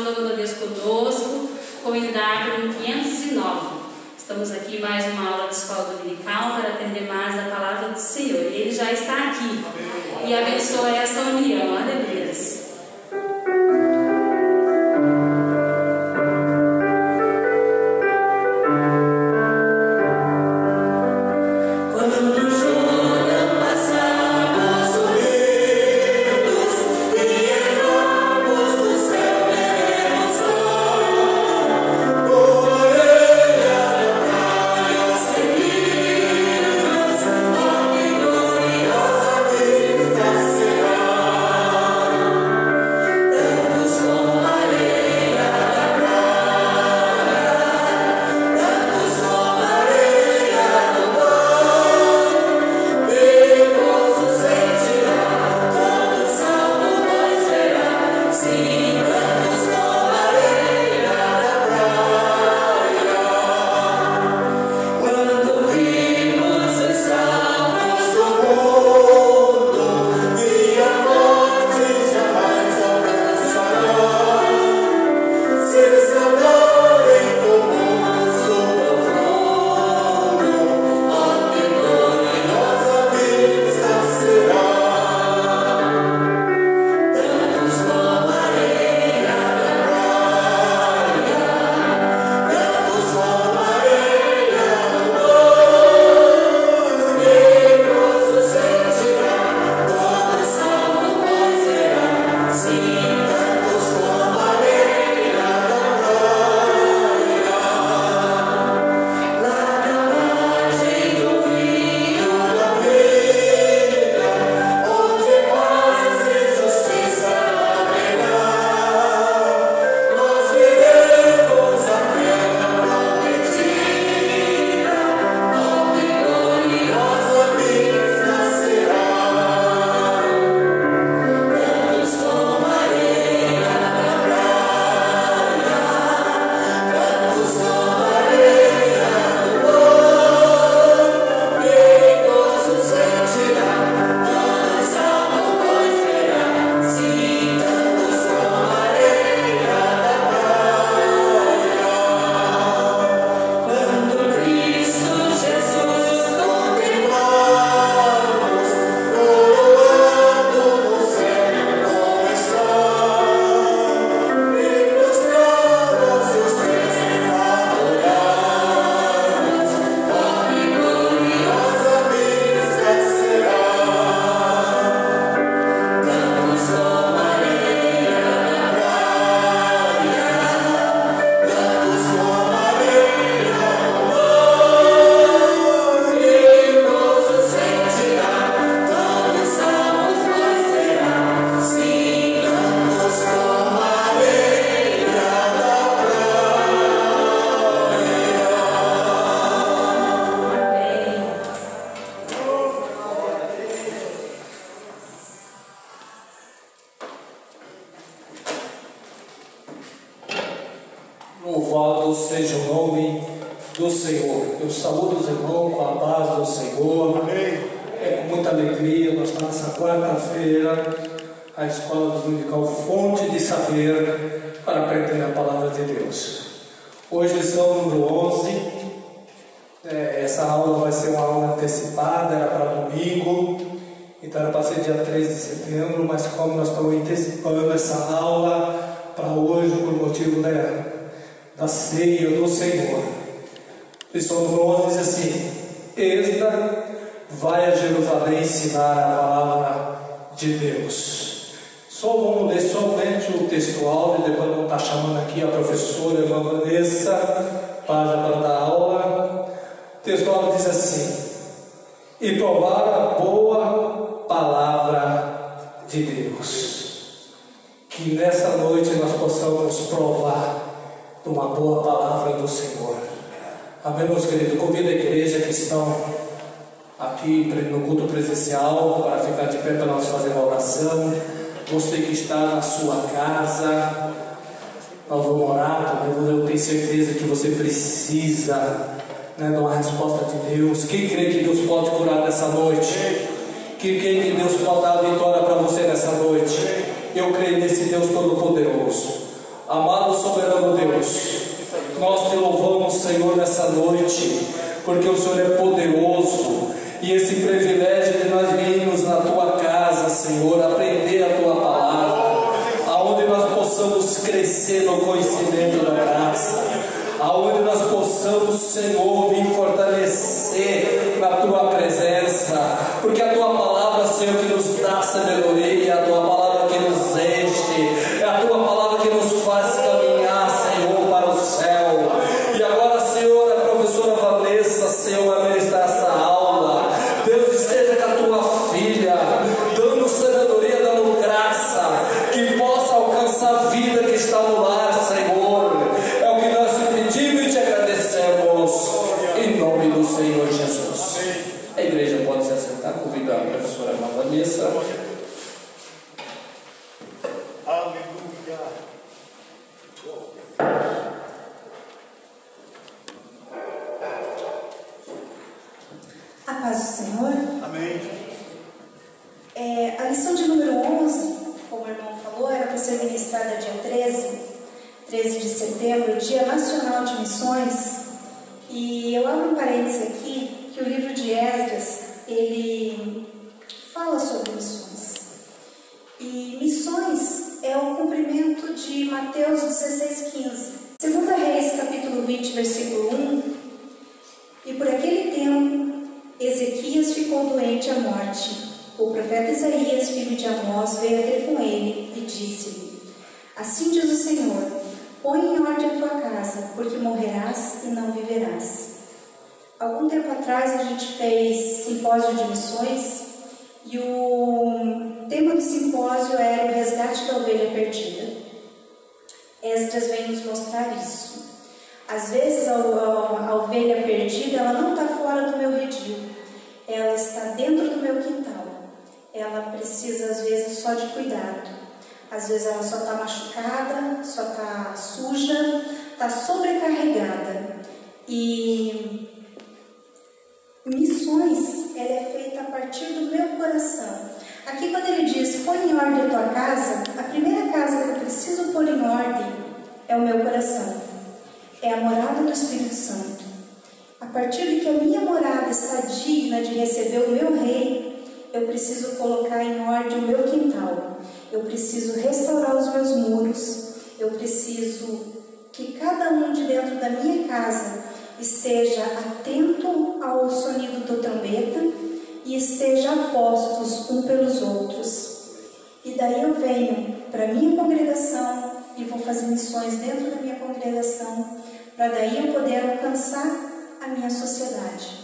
louvando a Deus conosco, com o Indarco 509. Estamos aqui em mais uma aula de escola dominical para atender mais a palavra do Senhor. E Ele já está aqui e abençoa essa união. Aleluia. Louvado seja o nome do Senhor. Eu saúdo os irmãos com a paz do Senhor. Amém. É com muita alegria, nós estamos nessa quarta-feira, a Escola Dominical Fonte de Saber, para aprender a Palavra de Deus. Hoje lição número 11. Essa aula vai ser uma aula antecipada, era para domingo, então era para ser dia 3 de setembro, mas como nós estamos antecipando essa aula para hoje, por motivo da ceia do Senhor. Lição número 11 diz assim: Esta vai a Jerusalém ensinar a palavra de Deus. Só vamos ler somente o texto áudio, depois vamos estar chamando aqui a professora irmã Vanessa para dar aula. O texto áudio diz assim: E provar a boa palavra de Deus. Que nessa noite nós possamos provar uma boa palavra do Senhor. Amém, meus queridos? Convido a igreja que estão aqui no culto presencial para ficar de pé para nós fazer uma oração. Você que está na sua casa, nós vamos orar. Eu tenho certeza que você precisa de uma resposta de Deus. Quem crê que Deus pode curar nessa noite? Quem crê que Deus pode dar a vitória para você nessa noite? Eu creio nesse Deus Todo-Poderoso. Amado soberano Deus, nós te louvamos, Senhor, nessa noite, porque o Senhor é poderoso, e esse privilégio de nós virmos na tua casa, Senhor, aprender a tua palavra, aonde nós possamos crescer no conhecimento da graça, aonde nós possamos, Senhor, vir fortalecer na tua presença, porque a tua palavra, Senhor, que nos dá sabedoria, a tua palavra que nos enche, é a tua palavra que nos faz caminhar, Senhor, para o céu. E agora, Senhor, a professora Vanessa, Senhor, vai ministrar essa aula. Deus, esteja com a tua filha, dando sabedoria, dando graça, que possa alcançar a vida que está no lar, Senhor. É o que nós te pedimos e te agradecemos, em nome do Senhor Jesus. A igreja pode se assentar, convido a professora Vanessa. Aleluia. A paz do Senhor. Amém. A lição de número 11, como o irmão falou, era para ser ministrada dia 13 de setembro, Dia Nacional de Missões. E eu abro um parênteses aqui, que o livro de Esdras, ele fala sobre missões. E missões é o cumprimento de Mateus 16,15. 2 Reis, capítulo 20, versículo 1. E por aquele tempo, Ezequias ficou doente à morte. O profeta Isaías, filho de Amós, veio ter com ele e disse-lhe: Assim diz o Senhor, põe em ordem a tua casa, porque morrerás e não viverás. Algum tempo atrás a gente fez simpósio de missões e o tema do simpósio era o resgate da ovelha perdida. Esdras vem nos mostrar isso. Às vezes a ovelha perdida, ela não está fora do meu redil, ela está dentro do meu quintal. Ela precisa às vezes só de cuidado. Às vezes ela só está machucada, só está suja, está sobrecarregada. E missões, ela é feita a partir do meu coração. Aqui quando ele diz, põe em ordem a tua casa, a primeira casa que eu preciso pôr em ordem é o meu coração. É a morada do Espírito Santo. A partir de que a minha morada está digna de receber o meu rei, eu preciso colocar em ordem o meu quintal. Eu preciso restaurar os meus muros. Eu preciso que cada um de dentro da minha casa esteja atento ao sonido do trombeta e esteja apostos um pelos outros. E daí eu venho para a minha congregação e vou fazer missões dentro da minha congregação, para daí eu poder alcançar a minha sociedade.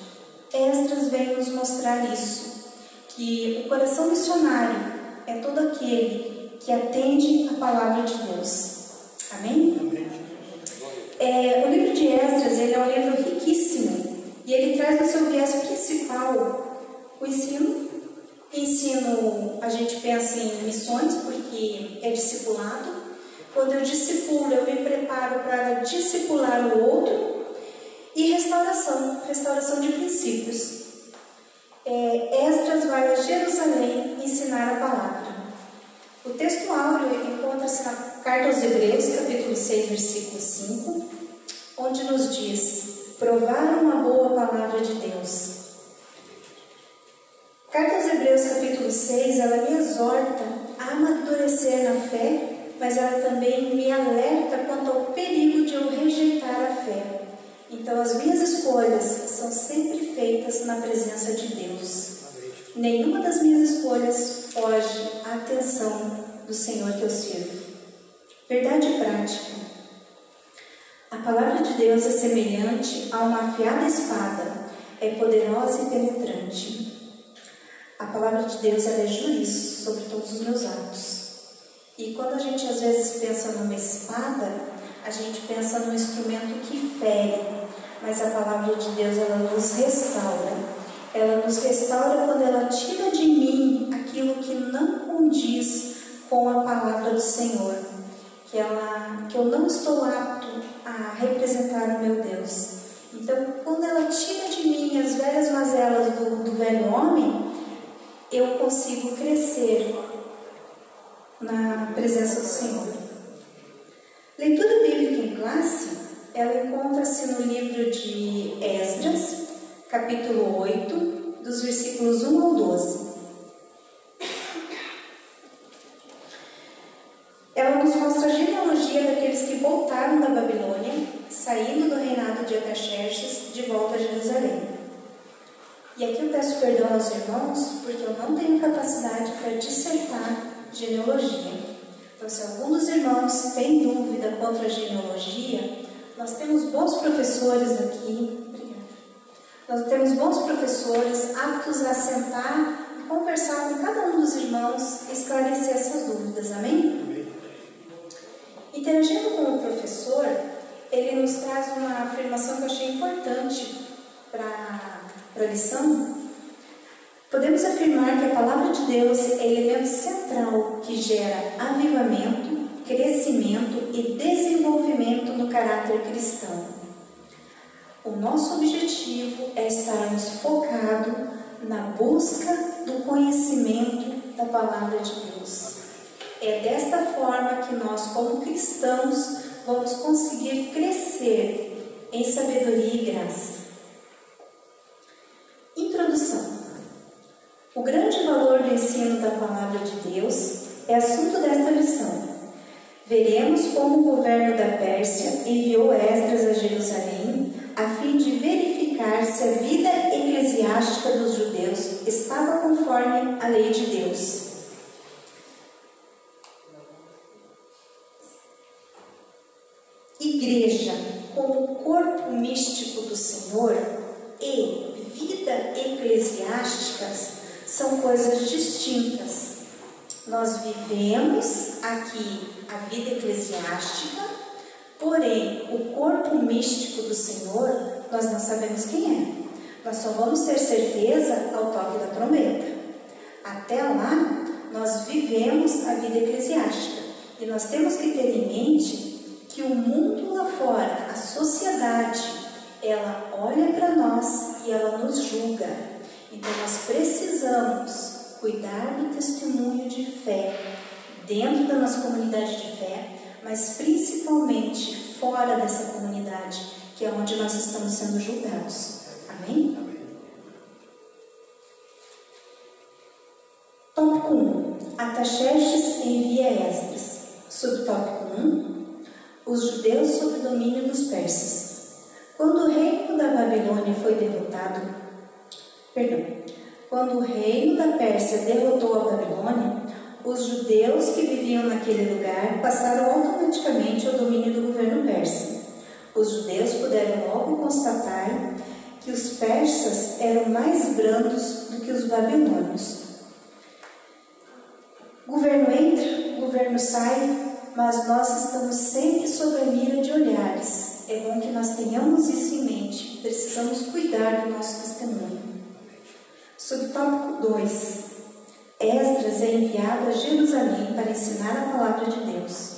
Esdras vem nos mostrar isso, que o coração missionário é todo aquele que atende a palavra de Deus. Amém? O livro de Esdras, ele é um livro riquíssimo e ele traz no seu viés principal o ensino. Ensino, a gente pensa em missões porque é discipulado. Quando eu discipulo, eu me preparo para discipular o outro. E restauração de princípios. Esdras vai a Jerusalém ensinar a palavra. O texto áureo encontra-se na Carta aos Hebreus, capítulo 6, versículo 5, onde nos diz: provaram a boa palavra de Deus. Carta aos Hebreus, capítulo 6, ela me exorta a amadurecer na fé, mas ela também me alerta quanto ao perigo de eu rejeitar a fé. Então, as minhas escolhas são sempre feitas na presença de Deus. Nenhuma das minhas escolhas foge à atenção do Senhor que eu sirvo. Verdade prática. A palavra de Deus é semelhante a uma afiada espada, é poderosa e penetrante. A palavra de Deus ela é juízo sobre todos os meus atos. E quando a gente às vezes pensa numa espada, a gente pensa num instrumento que fere, mas a palavra de Deus ela nos restaura. Ela nos restaura quando ela tira de mim aquilo que não condiz com a palavra do Senhor, que eu não estou apto a representar o meu Deus. Então, quando ela tira de mim as velhas mazelas do velho homem, eu consigo crescer na presença do Senhor. Leitura bíblica em classe, ela encontra-se no livro de Esdras, capítulo 8, dos versículos 1 ao 12. Ela nos mostra a genealogia daqueles que voltaram da Babilônia, saindo do reinado de Artaxerxes, de volta a Jerusalém. E aqui eu peço perdão aos irmãos, porque eu não tenho capacidade para dissertar genealogia. Então, se algum dos irmãos tem dúvida quanto à genealogia, nós temos bons professores aqui. Obrigada. Nós temos bons professores aptos a sentar e conversar com cada um dos irmãos e esclarecer essas dúvidas. Amém? Interagindo com o professor, ele nos traz uma afirmação que eu achei importante para a lição. Podemos afirmar que a palavra de Deus é elemento central que gera avivamento, crescimento e desenvolvimento no caráter cristão. O nosso objetivo é estarmos focados na busca do conhecimento da palavra de Deus. É desta forma que nós, como cristãos, vamos conseguir crescer em sabedoria e graça. Introdução. O grande valor do ensino da palavra de Deus é assunto desta lição. Veremos como o governo da Pérsia enviou Esdras a Jerusalém a fim de verificar se a vida eclesiástica dos judeus estava conforme a lei de Deus. Igreja, como corpo místico do Senhor, e vida eclesiástica são coisas distintas. Nós vivemos aqui a vida eclesiástica, porém o corpo místico do Senhor, nós não sabemos quem é. Nós só vamos ter certeza ao toque da trombeta. Até lá, nós vivemos a vida eclesiástica. E nós temos que ter em mente que o mundo lá fora, a sociedade, ela olha para nós e ela nos julga. Então nós precisamos cuidar do testemunho de fé dentro da nossa comunidade de fé, mas principalmente fora dessa comunidade, que é onde nós estamos sendo julgados. Amém? Tópico 1. Artaxerxes envia Esdras. Subtópico 1. Os judeus sob o domínio dos persas. Quando o reino da Babilônia foi derrotado, quando o reino da Pérsia derrotou a Babilônia, os judeus que viviam naquele lugar passaram automaticamente ao domínio do governo persa. Os judeus puderam logo constatar que os persas eram mais brandos do que os babilônios. Governo entra, governo sai, mas nós estamos sempre sob a mira de olhares. É bom que nós tenhamos isso em mente. Precisamos cuidar do nosso testemunho. Subtópico 2. Esdras é enviado a Jerusalém para ensinar a palavra de Deus.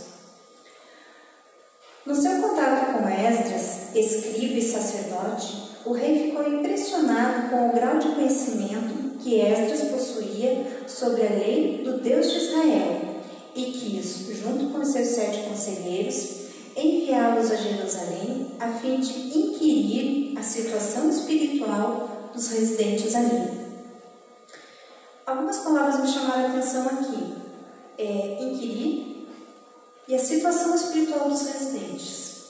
No seu contato com Esdras, escriba e sacerdote, o rei ficou impressionado com o grau de conhecimento que Esdras possuía sobre a lei do Deus de Israel e quis, junto com seus 7 conselheiros, enviá-los a Jerusalém a fim de inquirir a situação espiritual dos residentes ali. Algumas palavras me chamaram a atenção aqui. Inquirir e a situação espiritual dos residentes.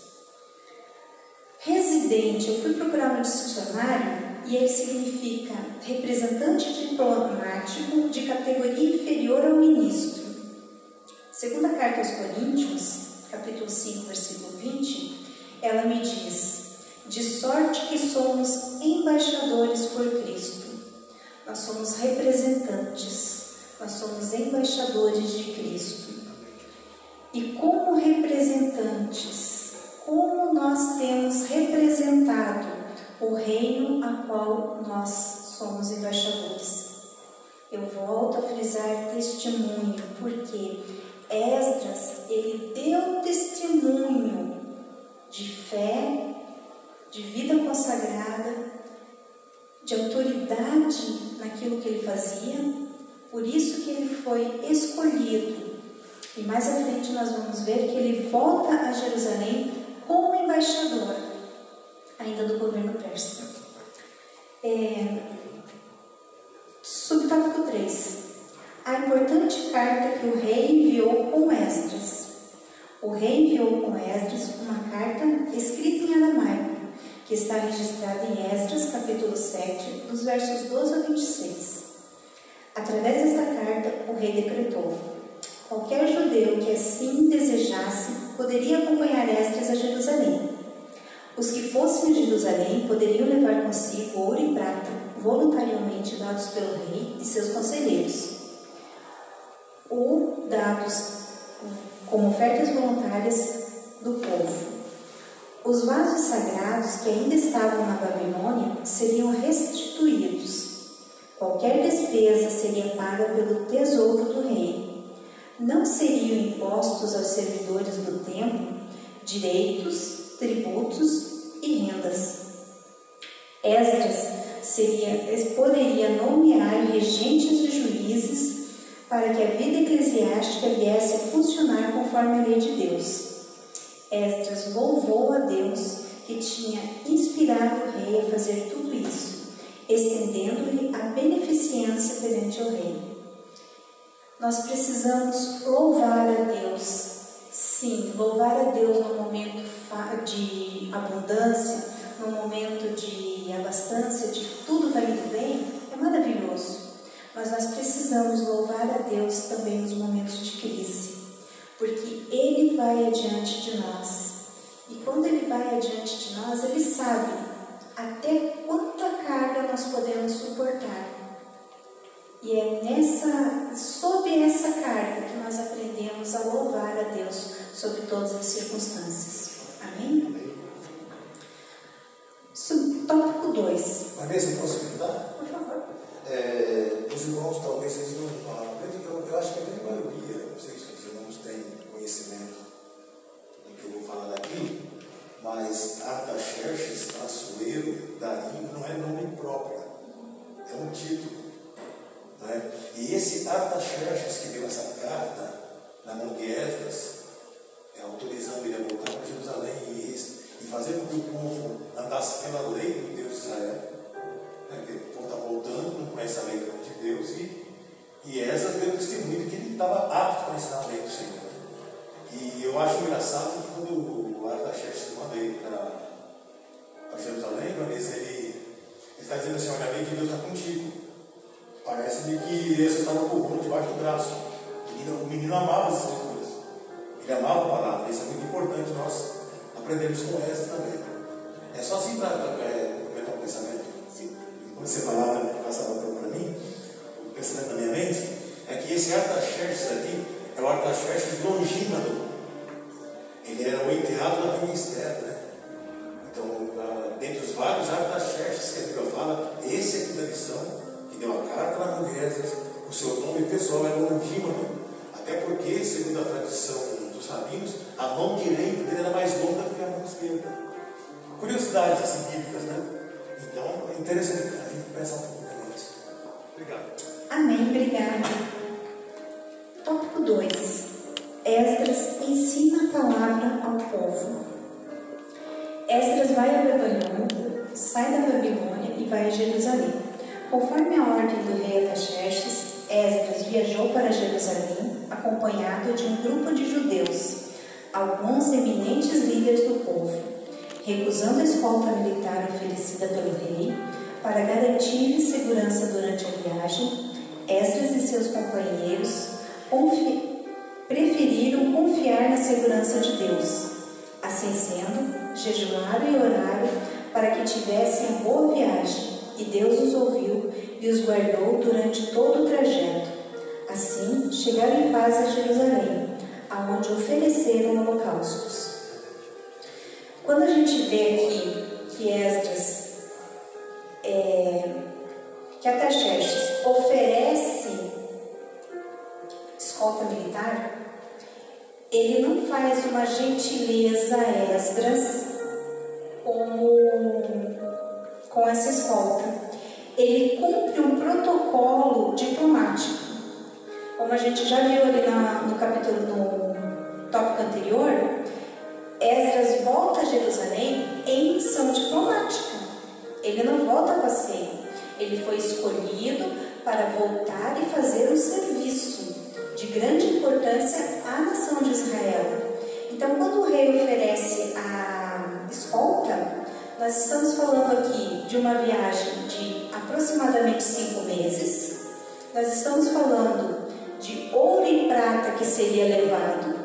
Residente, eu fui procurar no dicionário e ele significa representante diplomático de categoria inferior ao ministro. Segunda carta aos Coríntios, capítulo 5, versículo 20, ela me diz: de sorte que somos embaixadores por Cristo. Nós somos representantes, nós somos embaixadores de Cristo. E como representantes, como nós temos representado o reino a qual nós somos embaixadores? Eu volto a frisar testemunho, porque Esdras, ele deu testemunho de fé, de vida consagrada, de autoridade naquilo que ele fazia. Por isso que ele foi escolhido E mais à frente nós vamos ver que ele volta a Jerusalém como embaixador, ainda do governo persa. Subtópico 3. A importante carta que o rei enviou com Esdras. O rei enviou com Esdras uma carta escrita em aramaico, que está registrada em Esdras, capítulo 7, dos versos 12 a 26. Através desta carta, o rei decretou: qualquer judeu que assim desejasse poderia acompanhar Esdras a Jerusalém. Os que fossem a Jerusalém poderiam levar consigo ouro e prata, voluntariamente dados pelo rei e seus conselheiros, ou dados como ofertas voluntárias do povo. Os vasos sagrados que ainda estavam na Babilônia seriam restituídos. Qualquer despesa seria paga pelo tesouro do rei. Não seriam impostos aos servidores do templo direitos, tributos e rendas. Esdras poderia nomear regentes e juízes para que a vida eclesiástica viesse a funcionar conforme a lei de Deus. Esdras louvou a Deus que tinha inspirado o rei a fazer tudo isso, estendendo-lhe a beneficência perante o rei. Nós precisamos louvar a Deus. Sim, louvar a Deus no momento de abundância, no momento de abastança, de tudo vai indo bem, é maravilhoso. Mas nós precisamos louvar a Deus também nos momentos de crise, porque Ele vai adiante de nós. E quando Ele vai adiante de nós, Ele sabe até quanta carga nós podemos suportar. E é sob essa carga que nós aprendemos a louvar a Deus sobre todas as circunstâncias. Amém? Subtópico 2. Vanessa, eu posso ajudar? Por favor. Os irmãos talvez eles não falam. Eu acho que a grande maioria, não sei se os irmãos têm conhecimento do que eu vou falar daqui, mas Artaxerxes, Assuero, Dario não é nome próprio, é um título. Né? E esse Artaxerxes que deu essa carta na mão de Esdras, autorizando ele a voltar para Jerusalém e fazer com que o povo andasse pela lei do Deus de Israel. Porque o povo está voltando, não conhece a lei de Deus, e Esdras deu testemunho de que ele estava apto para ensinar a lei do Senhor. E eu acho engraçado que quando o Artaxerxes manda ele para Jerusalém, ele está dizendo assim: olha, a lei de Deus está contigo. Parece-me que Esdras estava com o rolo debaixo do braço. O menino amava as escrituras, ele amava a palavra. Isso é muito importante nós aprendermos com Esdras também. É só assim para completar o pensamento. Quando você falava, passava para mim, o pensamento da minha mente é que esse Artaxerxes aqui é o Artaxerxes Longínquo. Ele era o enteado da rainha Esther, né? Então, dentre os vários Artaxerxes que a Bíblia fala, esse aqui da lição, que deu a carta na mão de Esdras, o seu nome pessoal é Longínquo, até porque, segundo a tradição dos rabinos, a mão direita dele era mais longa do que a mão esquerda. Curiosidades assim bíblicas, né? Então, é interessante a gente pensar um pouco nisso. Obrigado. Amém, obrigada. Tópico 2. Esdras ensina a palavra ao povo. Esdras vai a Babilônia, sai da Babilônia e vai a Jerusalém. Conforme a ordem do rei Artaxerxes, Esdras viajou para Jerusalém, acompanhado de um grupo de judeus, alguns eminentes líderes do povo. Recusando a escolta militar oferecida pelo rei para garantir segurança durante a viagem, Esdras e seus companheiros preferiram confiar na segurança de Deus. Assim sendo, jejuaram e oraram para que tivessem boa viagem, e Deus os ouviu e os guardou durante todo o trajeto. Assim, chegaram em paz a Jerusalém, aonde ofereceram holocaustos. Quando a gente vê aqui que Esdras, que Artaxerxes oferece escolta militar, ele não faz uma gentileza a Esdras com essa escolta. Ele cumpre um protocolo diplomático. Como a gente já viu ali no tópico anterior, Esdras volta a Jerusalém em missão diplomática. Ele não volta a passeio. Ele foi escolhido para voltar e fazer um serviço de grande importância à nação de Israel. Então, quando o rei oferece a escolta, nós estamos falando aqui de uma viagem de aproximadamente 5 meses. Nós estamos falando de ouro e prata que seria levado,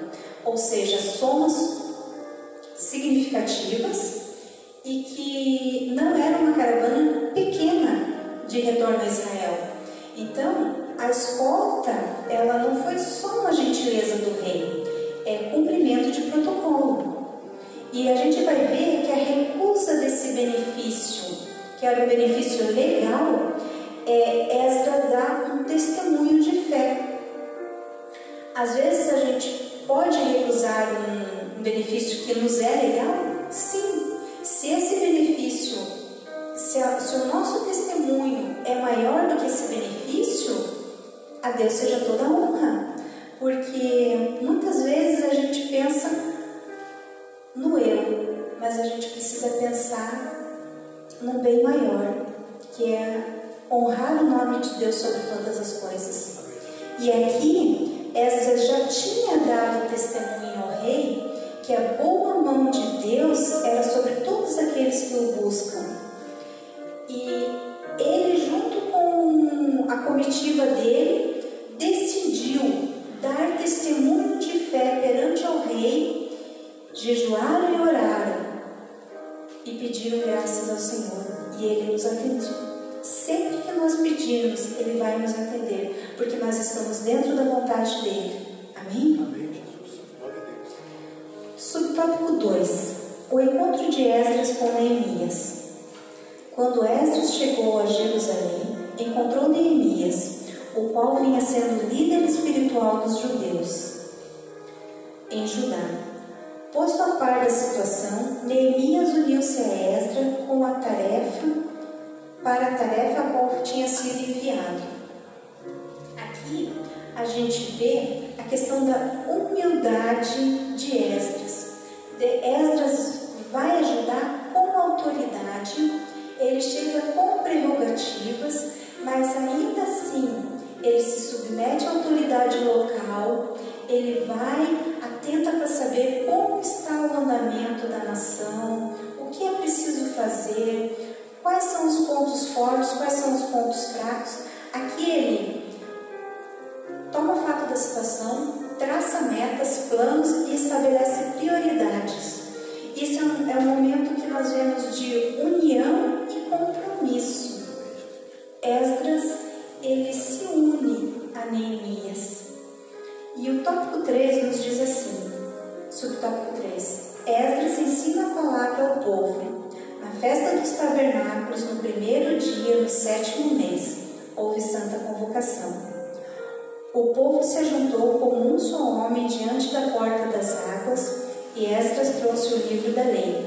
ou seja, somas significativas, e que não era uma caravana pequena de retorno a Israel. Então, a escolta, ela não foi só uma gentileza do rei, é cumprimento de protocolo. E a gente vai ver que a recusa desse benefício, que era um benefício legal, Esdras dá um testemunho de fé. Às vezes a gente pode recusar um benefício que nos é legal? Sim. Se esse benefício, se o nosso testemunho é maior do que esse benefício, a Deus seja toda a honra. Porque muitas vezes a gente pensa no eu, mas a gente precisa pensar no bem maior, que é honrar o nome de Deus sobre todas as coisas. E aqui, Esdras já tinha dado testemunho ao rei que a boa mão de Deus era sobre todos aqueles que o buscam. E ele, junto com a comitiva dele, decidiu dar testemunho de fé perante ao rei, jejuaram e oraram e pediram graças ao Senhor, e ele nos atendeu. Sempre que nós pedirmos, ele vai nos atender, porque nós estamos dentro da vontade dele. Amém? Amém, Jesus. Glória a Deus. Subtópico 2. O encontro de Esdras com Neemias. Quando Esdras chegou a Jerusalém, encontrou Neemias, o qual vinha sendo líder espiritual dos judeus em Judá. Posto a par da situação, Neemias uniu-se a Esdras para a tarefa a qual tinha sido enviado. Aqui a gente vê a questão da humildade de Esdras. Esdras vai ajudar com autoridade, ele chega com prerrogativas, mas ainda assim ele se submete à autoridade local, ele vai atenta para saber como está o andamento da nação, o que é preciso fazer, quais são os pontos fortes, quais são os pontos fracos. Aqui ele toma fato da situação, traça metas, planos e estabelece prioridades. Isso é um momento que nós vemos de união e compromisso. Esdras, ele se une a Neemias. E o tópico 3 nos diz assim, subtópico 3, Esdras ensina a palavra ao povo. Na festa dos tabernáculos, no primeiro dia, no 7º mês, houve santa convocação. O povo se ajuntou como um só homem diante da porta das águas, e Esdras trouxe o livro da lei.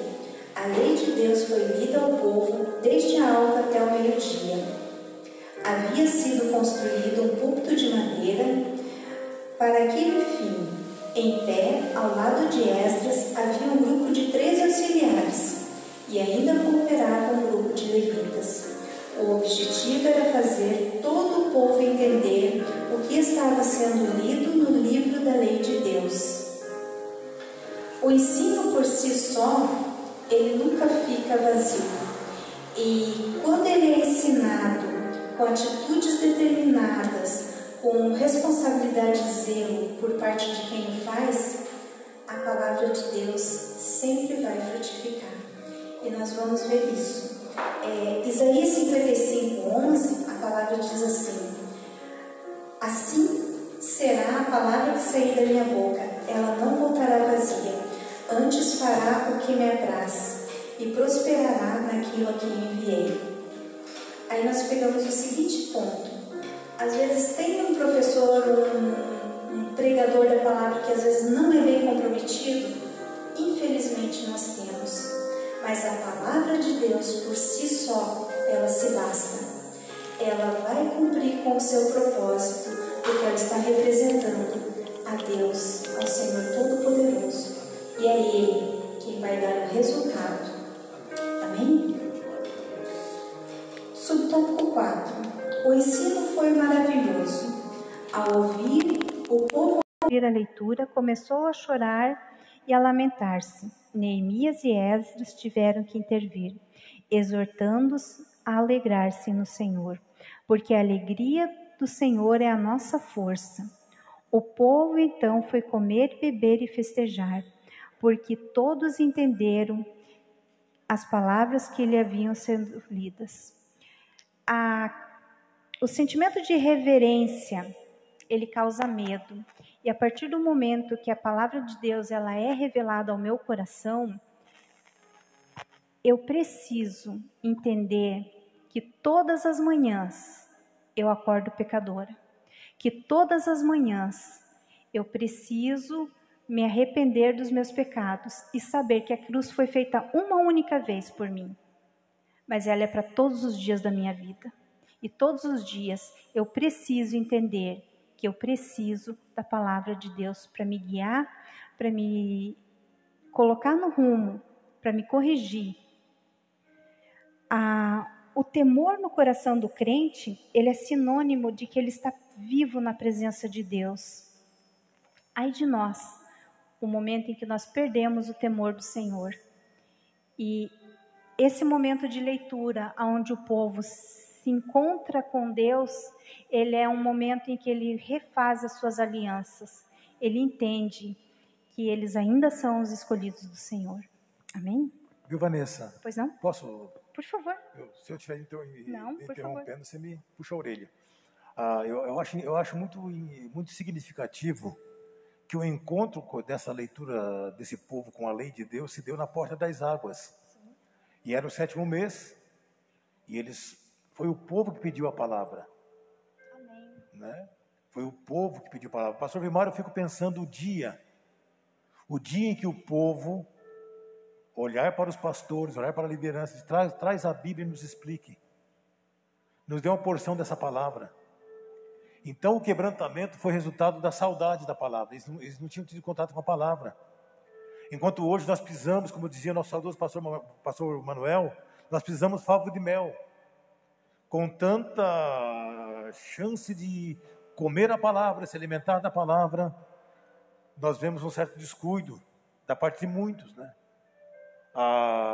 A lei de Deus foi lida ao povo desde a alva até o meio-dia. Havia sido construído um púlpito de madeira para aquele fim. Em pé, ao lado de Esdras, havia um grupo de 13 auxiliares, e ainda cooperava um grupo de levitas. O objetivo era fazer todo o povo entender o que estava sendo lido no livro da lei de Deus. O ensino por si só, ele nunca fica vazio. E quando ele é ensinado com atitudes determinadas, com responsabilidade e zelo por parte de quem o faz, a palavra de Deus sempre vai frutificar. E nós vamos ver isso. Isaías 55:11, a palavra diz assim: assim será a palavra que sair da minha boca, ela não voltará vazia, antes fará o que me apraz e prosperará naquilo a que enviei. Aí nós pegamos o seguinte ponto: às vezes tem um professor, um pregador da palavra que às vezes não é bem comprometido. Infelizmente nós temos, mas a palavra de Deus por si só, ela se basta. ela vai cumprir com o seu propósito, porque ela está representando a Deus, ao Senhor Todo-Poderoso. E é Ele quem vai dar o resultado. Amém? Subtópico 4. O ensino foi maravilhoso. Ao ouvir, o povo ouvir a leitura começou a chorar e a lamentar-se. Neemias e Esdras tiveram que intervir, exortando-os a alegrar-se no Senhor, porque a alegria do Senhor é a nossa força. O povo então foi comer, beber e festejar, porque todos entenderam as palavras que lhe haviam sido lidas. O sentimento de reverência, ele causa medo. E a partir do momento que a palavra de Deus ela é revelada ao meu coração, eu preciso entender que todas as manhãs eu acordo pecadora. Que todas as manhãs eu preciso me arrepender dos meus pecados e saber que a cruz foi feita uma única vez por mim. Mas ela é para todos os dias da minha vida. E todos os dias eu preciso entender que eu preciso da palavra de Deus para me guiar, para me colocar no rumo, para me corrigir. O temor no coração do crente, ele é sinônimo de que ele está vivo na presença de Deus. Ai de nós, o momento em que nós perdemos o temor do Senhor. E esse momento de leitura, onde o povo se encontra com Deus, ele é um momento em que ele refaz as suas alianças. Ele entende que eles ainda são os escolhidos do Senhor. Amém? Viu, Vanessa? Pois não? Posso? Por favor. Se eu estiver interrompendo, favor. você me puxa a orelha. Eu acho muito significativo que o encontro dessa leitura desse povo com a lei de Deus se deu na porta das águas. Sim. E era o 7º mês. E foi o povo que pediu a palavra. Amém. Né? Foi o povo que pediu a palavra. Pastor Vimário, eu fico pensando o dia em que o povo olhar para os pastores, olhar para a liderança, traz a Bíblia e nos explique. Nos dê uma porção dessa palavra. Então o quebrantamento foi resultado da saudade da palavra. Eles não tinham tido contato com a palavra. Enquanto hoje nós precisamos, como dizia nosso saudoso pastor Manuel, nós precisamos favo de mel. Com tanta chance de comer a palavra, se alimentar da palavra, nós vemos um certo descuido da parte de muitos, né?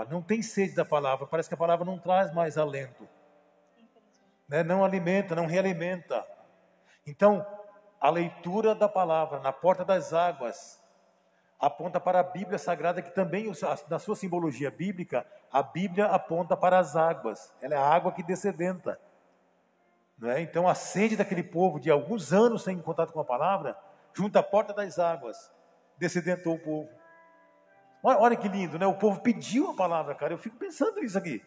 Não tem sede da palavra, parece que a palavra não traz mais alento, né? Não alimenta, não realimenta. Então, a leitura da palavra na porta das águas aponta para a Bíblia Sagrada, que também, na sua simbologia bíblica, a Bíblia aponta para as águas. Ela é a água que descedenta. Né? Então, a sede daquele povo, de alguns anos sem contato com a palavra, junto à porta das águas, descedentou o povo. Olha que lindo, né? O povo pediu a palavra, cara. Eu fico pensando nisso aqui.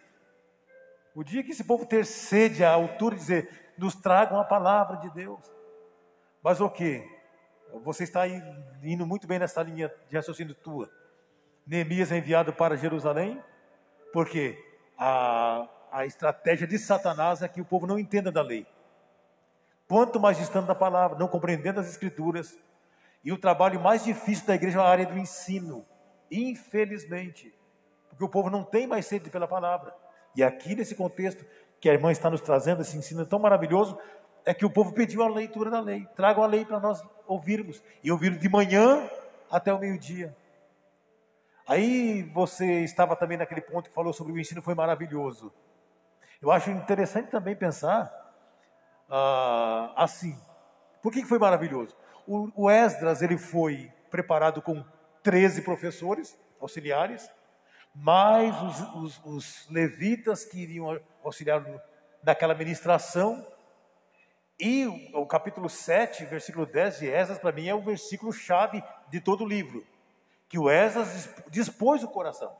O dia que esse povo ter sede à altura de dizer, nos tragam a palavra de Deus. Mas o quê? Você está indo muito bem nessa linha de raciocínio tua. Neemias é enviado para Jerusalém, porque a estratégia de Satanás é que o povo não entenda da lei. Quanto mais distante da palavra, não compreendendo as escrituras. E o trabalho mais difícil da igreja é a área do ensino. Infelizmente. Porque o povo não tem mais sede pela palavra. E aqui nesse contexto que a irmã está nos trazendo, esse ensino tão maravilhoso, é que o povo pediu a leitura da lei. Tragam a lei para nós ouvirmos. E ouviram de manhã até o meio-dia. Aí você estava também naquele ponto que falou sobre o ensino foi maravilhoso. Eu acho interessante também pensar assim. Por que foi maravilhoso? O Esdras, ele foi preparado com 13 professores auxiliares, mais os levitas que iriam auxiliar naquela ministração. E o capítulo 7, versículo 10 de Esdras, para mim é o versículo chave de todo o livro. Que o Esdras dispôs o coração.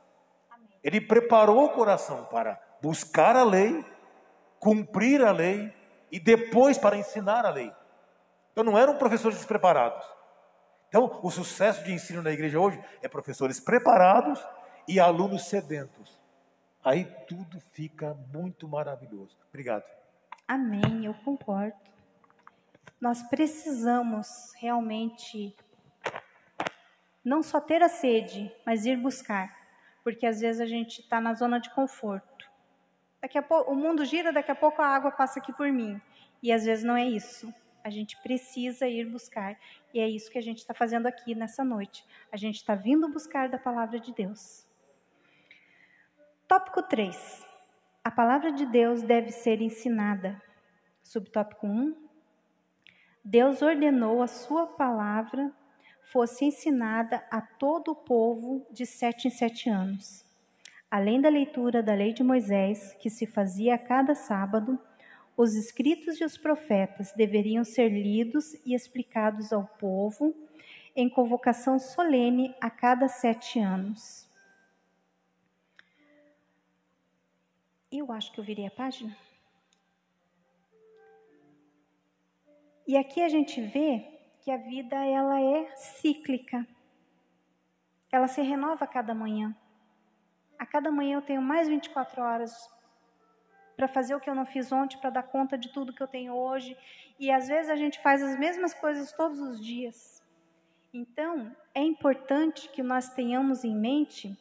Ele preparou o coração para buscar a lei, cumprir a lei e depois para ensinar a lei. Então não eram professores despreparados. Então o sucesso de ensino na igreja hoje é professores preparados e alunos sedentos. Aí tudo fica muito maravilhoso. Obrigado. Amém, eu concordo. Nós precisamos realmente não só ter a sede, mas ir buscar. Porque às vezes a gente está na zona de conforto. Daqui a pouco, o mundo gira, daqui a pouco a água passa aqui por mim. E às vezes não é isso. A gente precisa ir buscar. E é isso que a gente está fazendo aqui nessa noite. A gente está vindo buscar da palavra de Deus. Tópico 3. A palavra de Deus deve ser ensinada. Subtópico 1. Deus ordenou a sua palavra fosse ensinada a todo o povo de 7 em 7 anos. Além da leitura da lei de Moisés, que se fazia a cada sábado, os escritos e os profetas deveriam ser lidos e explicados ao povo em convocação solene a cada 7 anos. Eu acho que eu virei a página. E aqui a gente vê que a vida ela é cíclica. Ela se renova a cada manhã. A cada manhã eu tenho mais 24 horas para fazer o que eu não fiz ontem, para dar conta de tudo que eu tenho hoje. E às vezes a gente faz as mesmas coisas todos os dias. Então, é importante que nós tenhamos em mente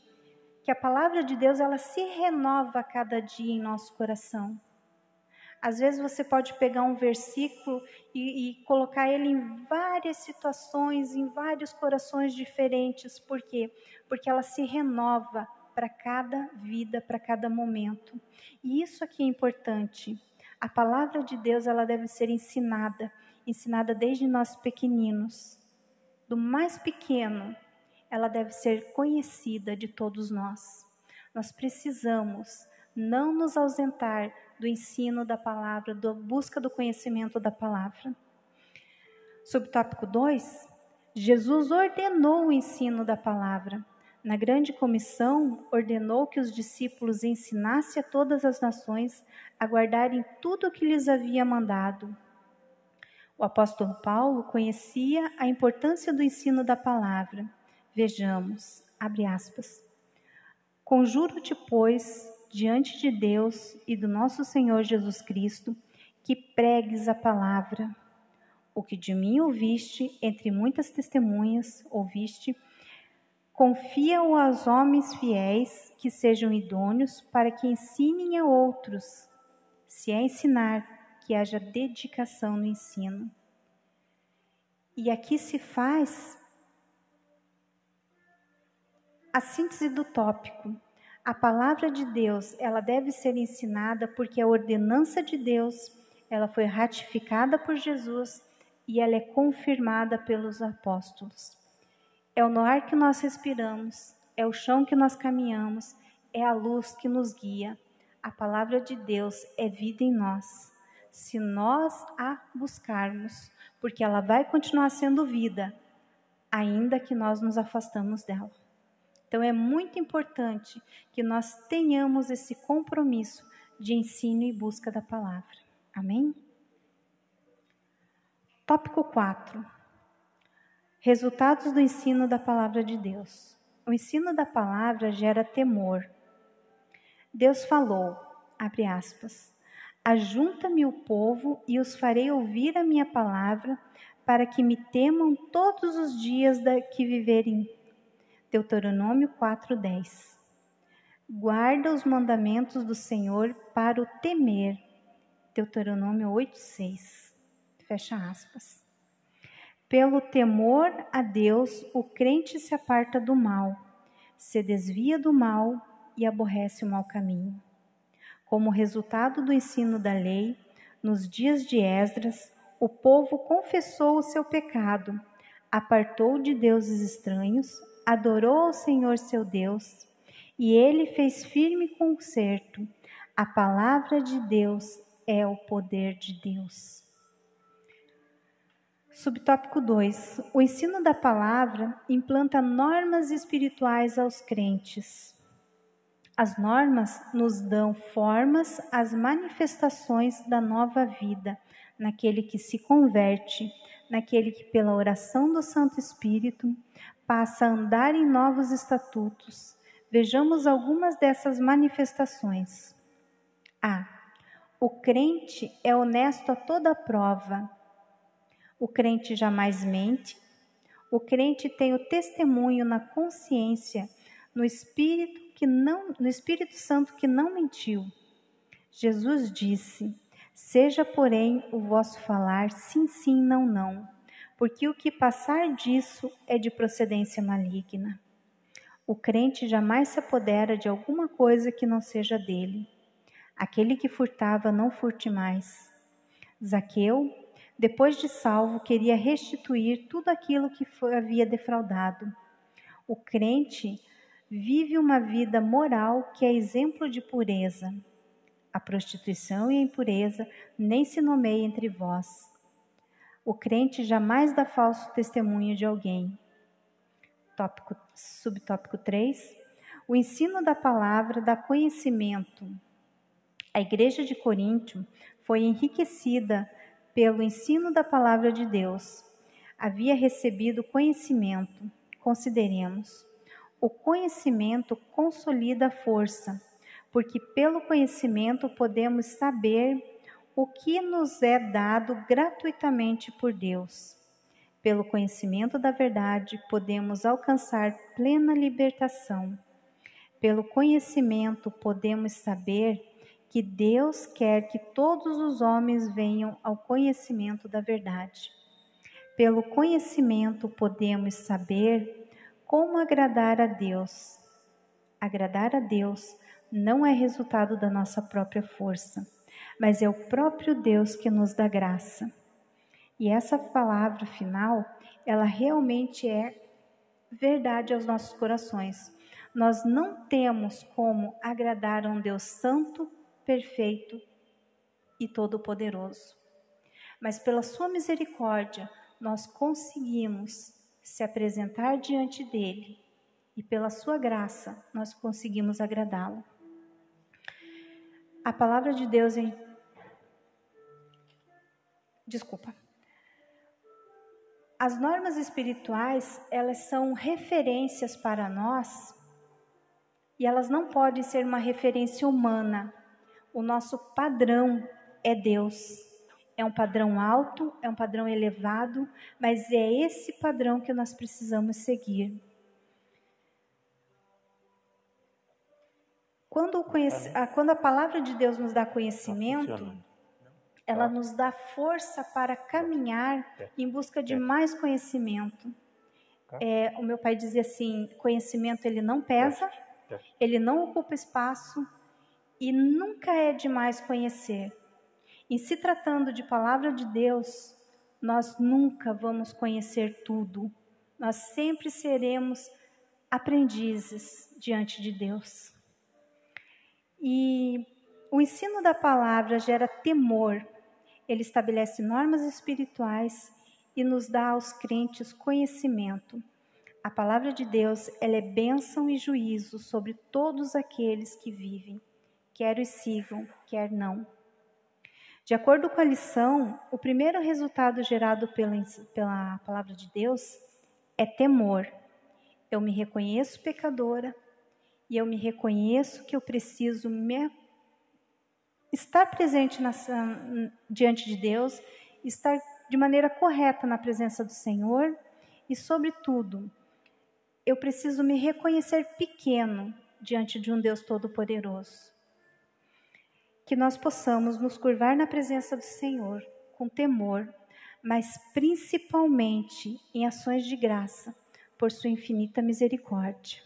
que a palavra de Deus ela se renova a cada dia em nosso coração. Às vezes você pode pegar um versículo e colocar ele em várias situações, em vários corações diferentes. Por quê? Porque ela se renova para cada vida, para cada momento. E isso aqui é importante. A palavra de Deus ela deve ser ensinada desde nós pequeninos. Do mais pequeno, ela deve ser conhecida de todos nós. Nós precisamos não nos ausentar do ensino da palavra, da busca do conhecimento da palavra. Subtópico 2, Jesus ordenou o ensino da palavra. Na grande comissão, ordenou que os discípulos ensinassem a todas as nações a guardarem tudo o que lhes havia mandado. O apóstolo Paulo conhecia a importância do ensino da palavra. Vejamos, abre aspas. Conjuro-te, pois, diante de Deus e do nosso Senhor Jesus Cristo, que pregues a palavra. O que de mim ouviste, entre muitas testemunhas ouviste, confia-o aos homens fiéis, que sejam idôneos, para que ensinem a outros. Se é ensinar, que haja dedicação no ensino. E aqui se faz a síntese do tópico. A palavra de Deus, ela deve ser ensinada porque a ordenança de Deus, ela foi ratificada por Jesus e ela é confirmada pelos apóstolos. É o ar que nós respiramos, é o chão que nós caminhamos, é a luz que nos guia. A palavra de Deus é vida em nós. Se nós a buscarmos, porque ela vai continuar sendo vida, ainda que nós nos afastamos dela. Então é muito importante que nós tenhamos esse compromisso de ensino e busca da palavra. Amém? Tópico 4. Resultados do ensino da palavra de Deus. O ensino da palavra gera temor. Deus falou, abre aspas, ajunta-me o povo e os farei ouvir a minha palavra, para que me temam todos os dias que viverem. Deuteronômio 4:10. Guarda os mandamentos do Senhor para o temer. Deuteronômio 8:6. Fecha aspas. Pelo temor a Deus, o crente se aparta do mal, se desvia do mal e aborrece o mau caminho. Como resultado do ensino da lei, nos dias de Esdras, o povo confessou o seu pecado, apartou de deuses estranhos, adorou ao Senhor seu Deus, e ele fez firme concerto. A palavra de Deus é o poder de Deus. Subtópico 2. O ensino da palavra implanta normas espirituais aos crentes. As normas nos dão formas às manifestações da nova vida, naquele que se converte, naquele que pela oração do Santo Espírito passa a andar em novos estatutos. Vejamos algumas dessas manifestações. A. O crente é honesto a toda prova. O crente jamais mente. O crente tem o testemunho na consciência, no Espírito Santo que não mentiu. Jesus disse: seja, porém, o vosso falar sim, sim, não, não, porque o que passar disso é de procedência maligna. O crente jamais se apodera de alguma coisa que não seja dele. Aquele que furtava, não furte mais. Zaqueu, depois de salvo, queria restituir tudo aquilo que havia defraudado. O crente vive uma vida moral que é exemplo de pureza. A prostituição e a impureza nem se nomeia entre vós. O crente jamais dá falso testemunho de alguém. Subtópico 3. O ensino da palavra dá conhecimento. A igreja de Corinto foi enriquecida pelo ensino da palavra de Deus. Havia recebido conhecimento. Consideremos. O conhecimento consolida a força, porque pelo conhecimento podemos saber o que nos é dado gratuitamente por Deus. Pelo conhecimento da verdade, podemos alcançar plena libertação. Pelo conhecimento, podemos saber que Deus quer que todos os homens venham ao conhecimento da verdade. Pelo conhecimento, podemos saber como agradar a Deus. Agradar a Deus não é resultado da nossa própria força, mas é o próprio Deus que nos dá graça. E essa palavra final, ela realmente é verdade aos nossos corações. Nós não temos como agradar a um Deus santo, perfeito e todo-poderoso. Mas pela sua misericórdia, nós conseguimos se apresentar diante dele. E pela sua graça, nós conseguimos agradá-lo. A palavra de Deus As normas espirituais, elas são referências para nós e elas não podem ser uma referência humana. O nosso padrão é Deus. É um padrão alto, é um padrão elevado, mas é esse padrão que nós precisamos seguir. Quando a palavra de Deus nos dá conhecimento, ela nos dá força para caminhar em busca de mais conhecimento. O meu pai dizia assim, conhecimento ele não pesa, ele não ocupa espaço e nunca é demais conhecer. Em se tratando de palavra de Deus, nós nunca vamos conhecer tudo. Nós sempre seremos aprendizes diante de Deus. E o ensino da palavra gera temor. Ele estabelece normas espirituais e nos dá aos crentes conhecimento. A palavra de Deus, ela é bênção e juízo sobre todos aqueles que vivem, quer os sigam, quer não. De acordo com a lição, o primeiro resultado gerado pela palavra de Deus é temor. Eu me reconheço pecadora e eu me reconheço que eu preciso estar presente diante de Deus, estar de maneira correta na presença do Senhor e, sobretudo, eu preciso me reconhecer pequeno diante de um Deus Todo-Poderoso. Que nós possamos nos curvar na presença do Senhor com temor, mas principalmente em ações de graça, por sua infinita misericórdia.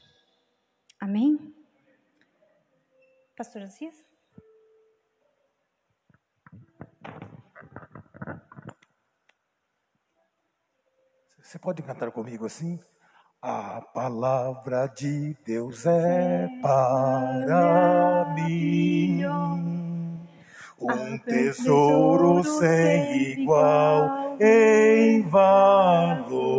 Amém? Pastor Azias? Você pode cantar comigo assim? A palavra de Deus é para mim um tesouro sem igual em valor.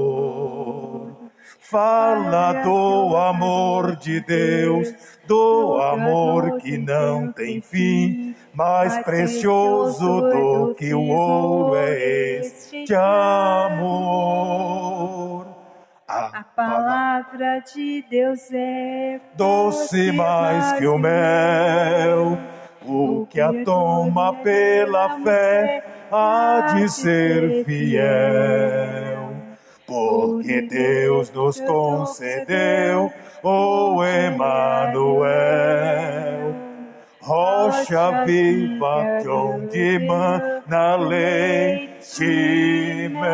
Fala do amor de Deus, do amor que não tem fim, mais precioso do que o ouro é este amor. A palavra de Deus é doce mais que o mel, O que a toma pela fé há de ser fiel. Porque Deus nos concedeu o Emanuel, rocha viva de onde mana leite mel.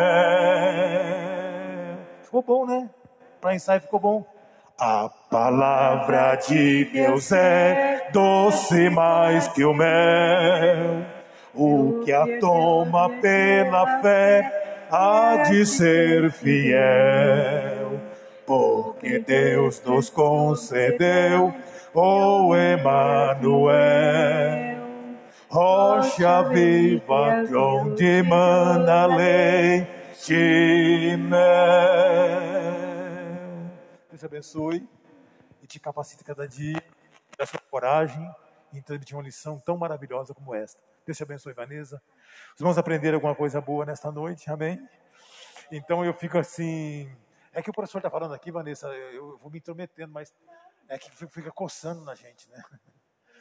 Ficou bom, né? Para ensaio ficou bom. A palavra de Deus é doce mais que o mel. O que a toma pela fé há de ser fiel, porque Deus nos concedeu o Emanuel, rocha viva de onde mana leite mel. Deus te abençoe e te capacite cada dia, da sua coragem em transmitir uma lição tão maravilhosa como esta. Deus te abençoe, Vanessa. Os irmãos aprenderam alguma coisa boa nesta noite, amém? Então eu fico assim... É que o professor está falando aqui, Vanessa, eu vou me intrometendo, mas é que fica coçando na gente, né?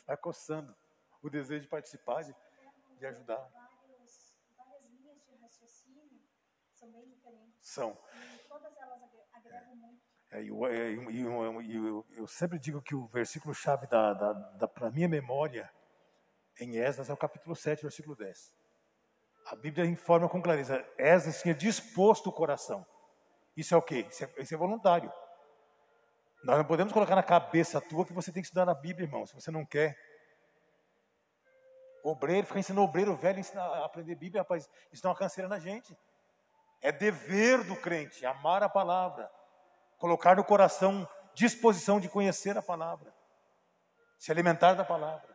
Vai coçando o desejo de participar, de ajudar. Várias linhas de raciocínio são bem diferentes. São. E todas elas agregam muito. Eu sempre digo que o versículo-chave para a minha memória em Esdras é o capítulo 7, versículo 10. A Bíblia informa com clareza, Esdras tinha disposto o coração. Isso é o quê? Isso é voluntário. Nós não podemos colocar na cabeça tua que você tem que estudar na Bíblia, irmão, se você não quer. Obreiro, ficar ensinando obreiro velho a aprender Bíblia, rapaz, isso dá uma canseira na gente. É dever do crente amar a palavra, colocar no coração disposição de conhecer a palavra, se alimentar da palavra.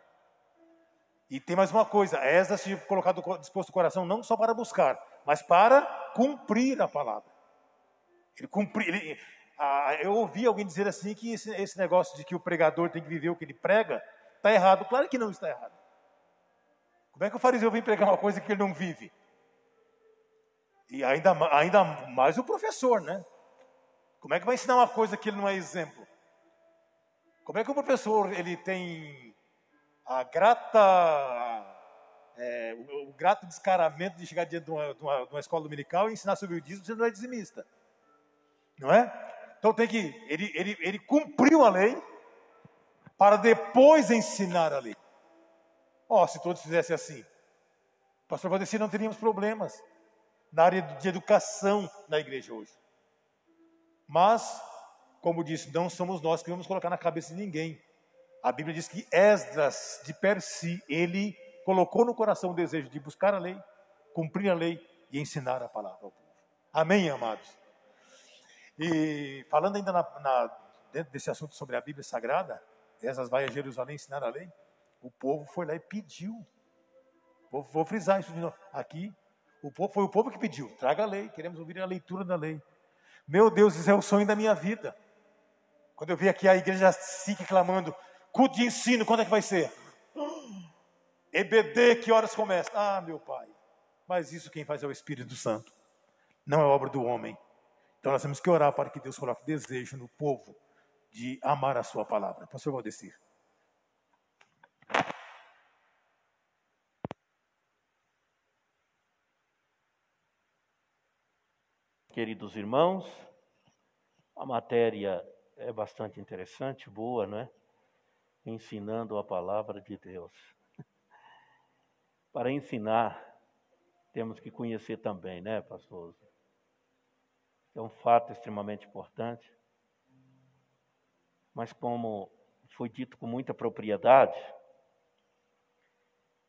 E tem mais uma coisa, Esdras tinha colocado disposto o coração não só para buscar, mas para cumprir a palavra. Eu ouvi alguém dizer assim que esse negócio de que o pregador tem que viver o que ele prega, está errado. Claro que não está errado. Como é que o fariseu vem pregar uma coisa que ele não vive? E ainda mais o professor, né? Como é que vai ensinar uma coisa que ele não é exemplo? Como é que o professor ele tem o grato descaramento de chegar diante de uma escola dominical e ensinar sobre o dízimo, você não é dizimista, não é? Então ele cumpriu a lei para depois ensinar a lei. Se todos fizessem assim, pastor Valdeci, não teríamos problemas na área de educação na igreja hoje. Mas, como disse, não somos nós que vamos colocar na cabeça de ninguém. A Bíblia diz que Esdras, de per si, ele colocou no coração o desejo de buscar a lei, cumprir a lei e ensinar a palavra ao povo. Amém, amados? E falando ainda dentro desse assunto sobre a Bíblia Sagrada, Esdras vai a Jerusalém ensinar a lei, o povo foi lá e pediu. Vou frisar isso de novo. Aqui, foi o povo que pediu, traga a lei, queremos ouvir a leitura da lei. Meu Deus, isso é o sonho da minha vida. Quando eu vi aqui a igreja SIC clamando, culto de ensino, quando é que vai ser? EBD, que horas começa? Meu Pai. Mas isso quem faz é o Espírito Santo. Não é obra do homem. Então nós temos que orar para que Deus coloque desejo no povo de amar a sua palavra. Pastor Valdeci. Queridos irmãos, a matéria é bastante interessante, boa, não é? Ensinando a palavra de Deus. Para ensinar, temos que conhecer também, né, pastor? É um fato extremamente importante. Mas como foi dito com muita propriedade,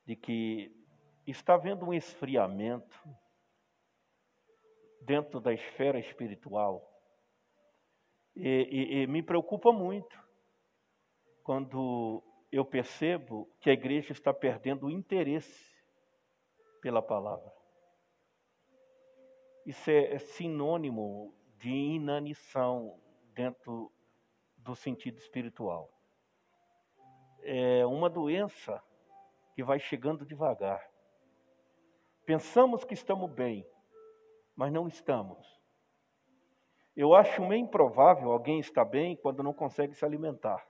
de que está havendo um esfriamento dentro da esfera espiritual. E me preocupa muito quando eu percebo que a igreja está perdendo o interesse pela palavra. Isso é sinônimo de inanição dentro do sentido espiritual. É uma doença que vai chegando devagar. Pensamos que estamos bem, mas não estamos. Eu acho meio improvável alguém estar bem quando não consegue se alimentar.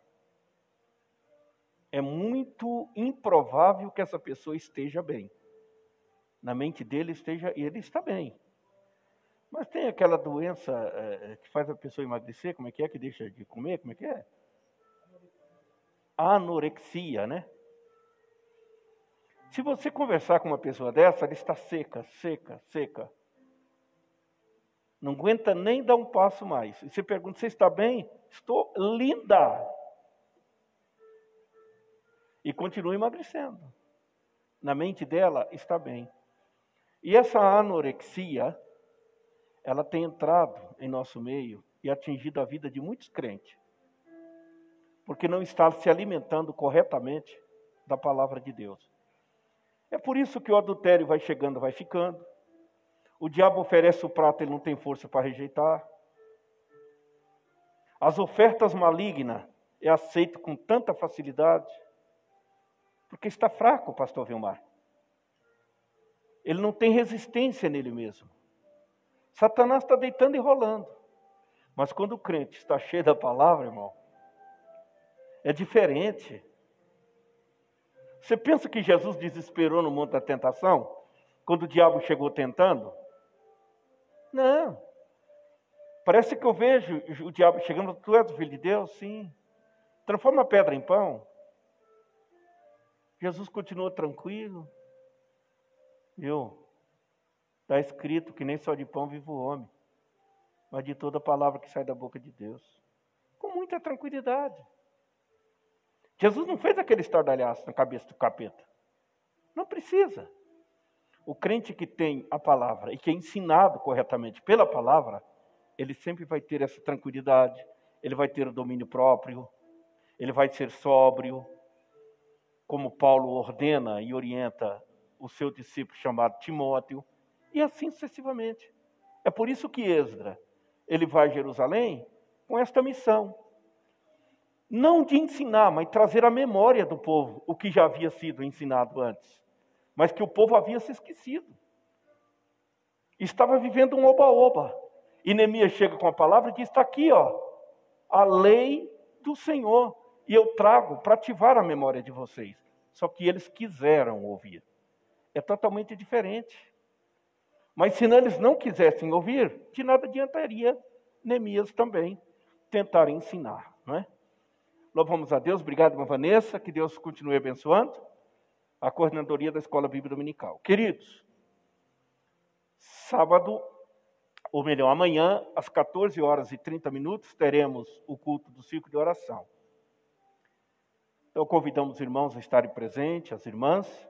é muito improvável que essa pessoa esteja bem. Na mente dele ele está bem. Mas tem aquela doença que faz a pessoa emagrecer, como é que deixa de comer, como é que é? Anorexia, né? Se você conversar com uma pessoa dessa, ela está seca. Não aguenta nem dar um passo mais. E você pergunta, você está bem? Estou linda. E continua emagrecendo. Na mente dela, está bem. E essa anorexia, ela tem entrado em nosso meio e atingido a vida de muitos crentes. Porque não está se alimentando corretamente da palavra de Deus. É por isso que o adultério vai chegando, vai ficando. O diabo oferece o prato, ele não tem força para rejeitar. As ofertas malignas é aceito com tanta facilidade. Porque está fraco, pastor Vilmar. Ele não tem resistência nele mesmo. Satanás está deitando e rolando. Mas quando o crente está cheio da palavra, irmão, é diferente. Você pensa que Jesus desesperou no monte da tentação? Quando o diabo chegou tentando? Não. Parece que eu vejo o diabo chegando, tu és o filho de Deus? Sim. Transforma a pedra em pão. Jesus continuou tranquilo. Viu? Está escrito que nem só de pão vive o homem, mas de toda palavra que sai da boca de Deus. Com muita tranquilidade. Jesus não fez aquele estardalhaço na cabeça do capeta. Não precisa. O crente que tem a palavra e que é ensinado corretamente pela palavra, ele sempre vai ter essa tranquilidade, ele vai ter o domínio próprio, ele vai ser sóbrio, como Paulo ordena e orienta o seu discípulo chamado Timóteo, e assim sucessivamente. É por isso que Esdras, ele vai a Jerusalém com esta missão. Não de ensinar, mas trazer à memória do povo o que já havia sido ensinado antes. Mas que o povo havia se esquecido. Estava vivendo um oba-oba. E Neemias chega com a palavra e diz, está aqui, ó, a lei do Senhor. E eu trago para ativar a memória de vocês. Só que eles quiseram ouvir. É totalmente diferente. Mas se eles não quisessem ouvir, de nada adiantaria Neemias também tentar ensinar, não é? Louvamos a Deus, obrigado, irmã Vanessa, que Deus continue abençoando a coordenadoria da Escola Bíblica Dominical. Queridos, sábado, ou melhor, amanhã, às 14h30, teremos o culto do círculo de oração. Então, convidamos os irmãos a estarem presentes, as irmãs.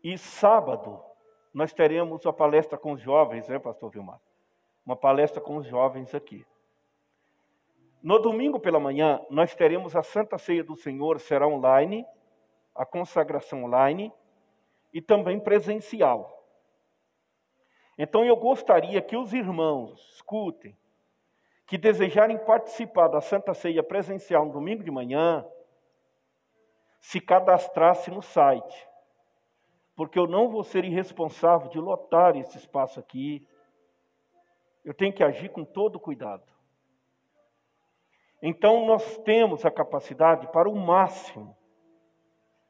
E sábado, nós teremos a palestra com os jovens, né, pastor Vilmar? Uma palestra com os jovens aqui. No domingo pela manhã, nós teremos a Santa Ceia do Senhor, será online, a consagração online e também presencial. Então eu gostaria que os irmãos, escutem, que desejarem participar da Santa Ceia presencial no domingo de manhã, se cadastrasse no site. Porque eu não vou ser irresponsável de lotar esse espaço aqui. Eu tenho que agir com todo cuidado. Então, nós temos a capacidade para o máximo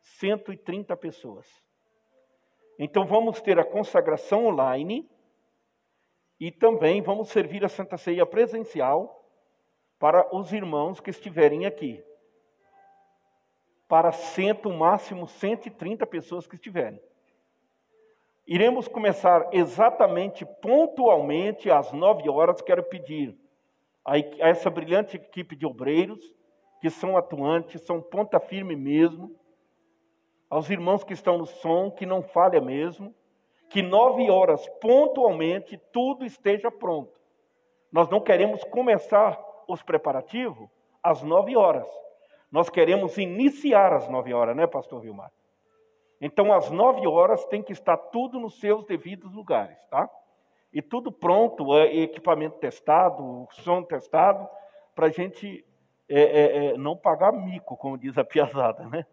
130 pessoas. Então, vamos ter a consagração online e também vamos servir a Santa Ceia presencial para os irmãos que estiverem aqui. Para o máximo 130 pessoas que estiverem. Iremos começar exatamente, pontualmente, às 9h. Quero pedir a essa brilhante equipe de obreiros, que são atuantes, são ponta firme mesmo, aos irmãos que estão no som, que não falha mesmo, que 9h, pontualmente, tudo esteja pronto. Nós não queremos começar os preparativos às 9h. Nós queremos iniciar às 9h, né, pastor Vilmar? Então, às 9h tem que estar tudo nos seus devidos lugares, tá? E tudo pronto, equipamento testado, som testado, para a gente não pagar mico, como diz a piazada, né?